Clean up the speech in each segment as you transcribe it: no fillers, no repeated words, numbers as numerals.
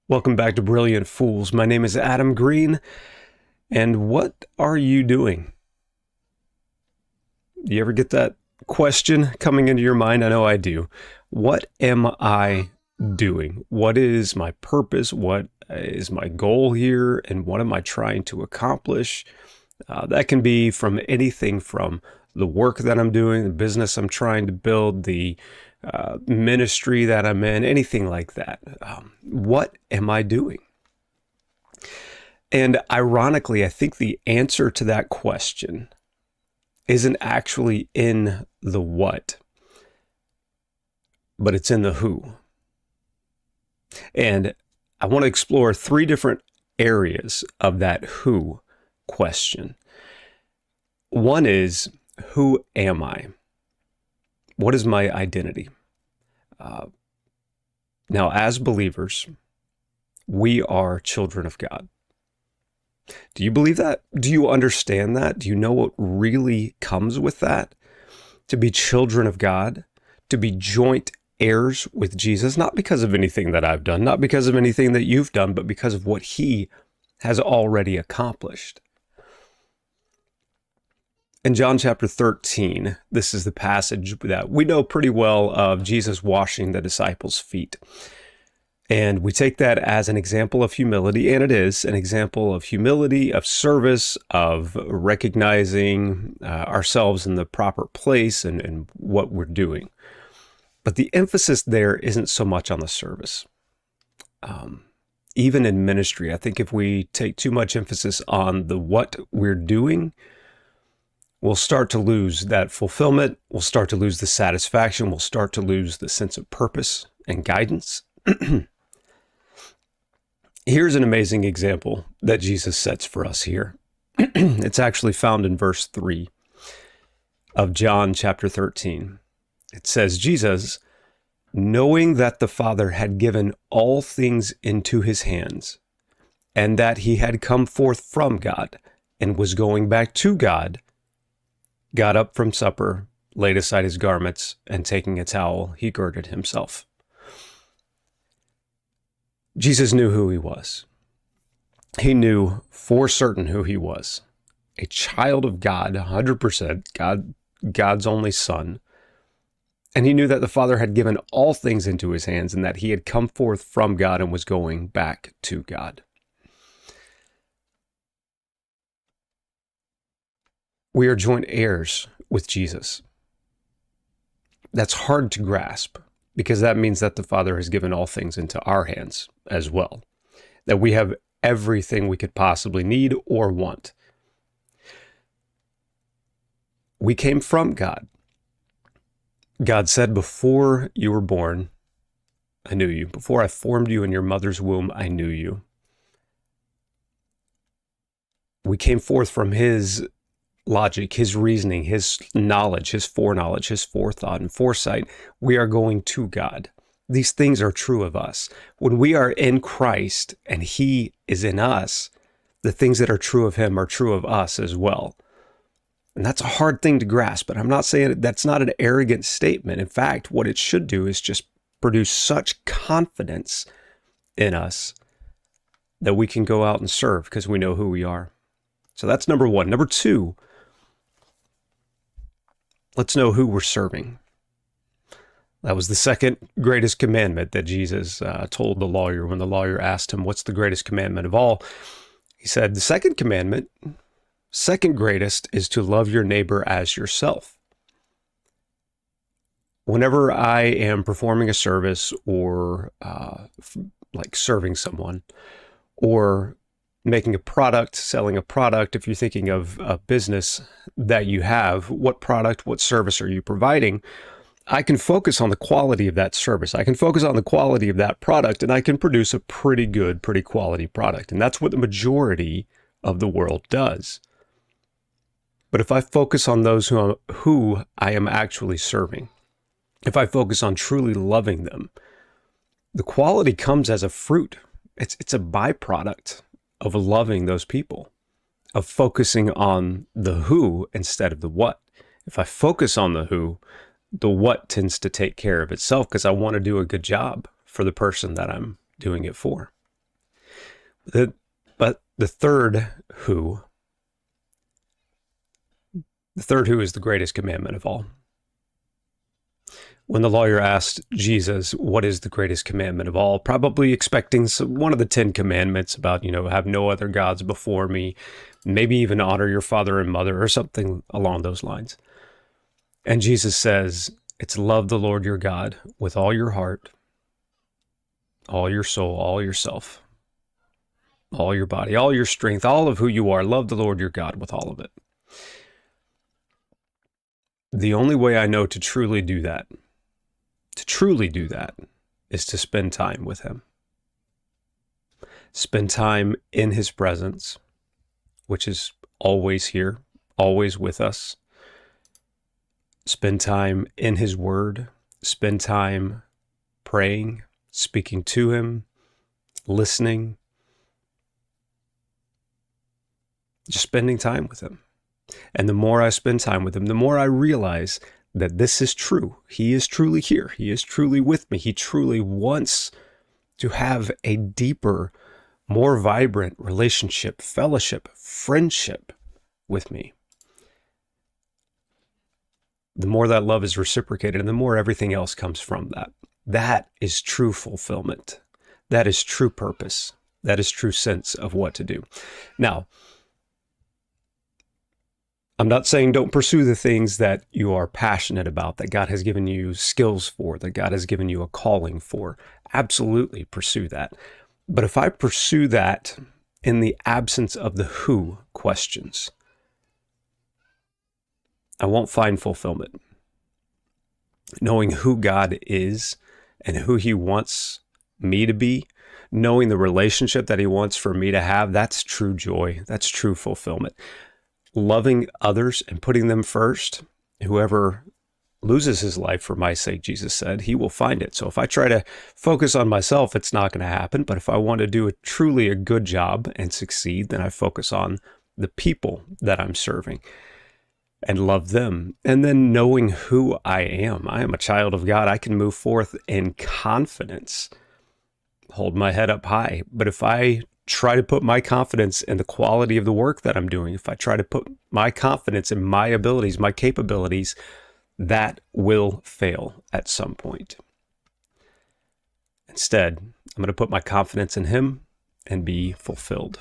Welcome back to Brilliant Fools. My name is Adam Green, and what are you doing? You ever get that question coming into your mind? I know I do. What am I doing? What is my purpose? What is my goal here? And what am I trying to accomplish? That can be from anything from the work that I'm doing, the business I'm trying to build, the ministry that I'm in, anything like that. What am I doing? And ironically, I think the answer to that question isn't actually in the what, but it's in the who. And I want to explore three different areas of that who question. One is, who am I? What is my identity? Now, as believers, we are children of God. Do you believe that? Do you understand that? Do you know what really comes with that? To be children of God, to be joint heirs with Jesus, not because of anything that I've done, not because of anything that you've done, but because of what he has already accomplished. In John chapter 13, this is the passage that we know pretty well of Jesus washing the disciples' feet. And we take that as an example of humility, and it is an example of humility, of service, of recognizing ourselves in the proper place and what we're doing. But the emphasis there isn't so much on the service. Even in ministry, I think if we take too much emphasis on the what we're doing, we'll start to lose that fulfillment. We'll start to lose the satisfaction. We'll start to lose the sense of purpose and guidance. Here's an amazing example that Jesus sets for us here. It's actually found in verse 3 of John chapter 13. It says, Jesus, knowing that the Father had given all things into his hands, and that he had come forth from God and was going back to God, got up from supper, laid aside his garments, and taking a towel, he girded himself. Jesus knew who he was. He knew for certain who he was. A child of God, 100%, God's only son. And he knew that the Father had given all things into his hands and that he had come forth from God and was going back to God. We are joint heirs with Jesus. That's hard to grasp because that means that the Father has given all things into our hands as well, that we have everything we could possibly need or want. We came from God. God said, before you were born, I knew you. Before I formed you in your mother's womb, I knew you. We came forth from his logic, his reasoning, his knowledge, his foreknowledge, his forethought and foresight. We are going to God. These things are true of us. When we are in Christ and he is in us, the things that are true of him are true of us as well. And that's a hard thing to grasp, but I'm not saying that's not an arrogant statement. In fact, what it should do is just produce such confidence in us that we can go out and serve because we know who we are. So that's number one. Number two, let's know who we're serving. That was the second greatest commandment that Jesus told the lawyer when the lawyer asked him, what's the greatest commandment of all? He said, the second commandment, second greatest, is to love your neighbor as yourself. Whenever I am performing a service or like serving someone or making a product, selling a product, if you're thinking of a business that you have, what product, what service are you providing? I can focus on the quality of that service. I can focus on the quality of that product, and I can produce a pretty good, pretty quality product. And that's what the majority of the world does. But if I focus on those who I am actually serving, if I focus on truly loving them, the quality comes as a fruit. It's a byproduct of loving those people, of focusing on the who instead of the what. If I focus on the who, the what tends to take care of itself because I want to do a good job for the person that I'm doing it for. But the third who is the greatest commandment of all. When the lawyer asked Jesus, what is the greatest commandment of all, probably expecting one of the 10 commandments about, have no other gods before me, maybe even honor your father and mother or something along those lines. And Jesus says, it's love the Lord your God with all your heart, all your soul, all yourself, all your body, all your strength, all of who you are. Love the Lord your God with all of it. The only way I know to truly do that is to spend time with him. Spend time in his presence, which is always here, always with us. Spend time in his word. Spend time praying, speaking to him, listening. Just spending time with him. And the more I spend time with him, the more I realize that this is true. He is truly here. He is truly with me. He truly wants to have a deeper, more vibrant relationship, fellowship, friendship with me. The more that love is reciprocated, and the more everything else comes from that. That is true fulfillment. That is true purpose. That is true sense of what to do. Now, I'm not saying don't pursue the things that you are passionate about, that God has given you skills for, that God has given you a calling for. Absolutely pursue that. But if I pursue that in the absence of the who questions, I won't find fulfillment. Knowing who God is and who he wants me to be, knowing the relationship that he wants for me to have, that's true joy. That's true fulfillment. Loving others and putting them first, whoever loses his life for my sake, Jesus said, he will find it. So if I try to focus on myself, it's not going to happen. But if I want to do truly a good job and succeed, then I focus on the people that I'm serving and love them. And then knowing who I am a child of God. I can move forth in confidence, hold my head up high. But if I try to put my confidence in the quality of the work that I'm doing, if I try to put my confidence in my abilities, my capabilities, that will fail at some point. Instead, I'm going to put my confidence in him and be fulfilled.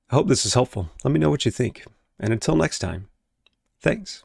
I hope this is helpful. Let me know what you think. And until next time, thanks.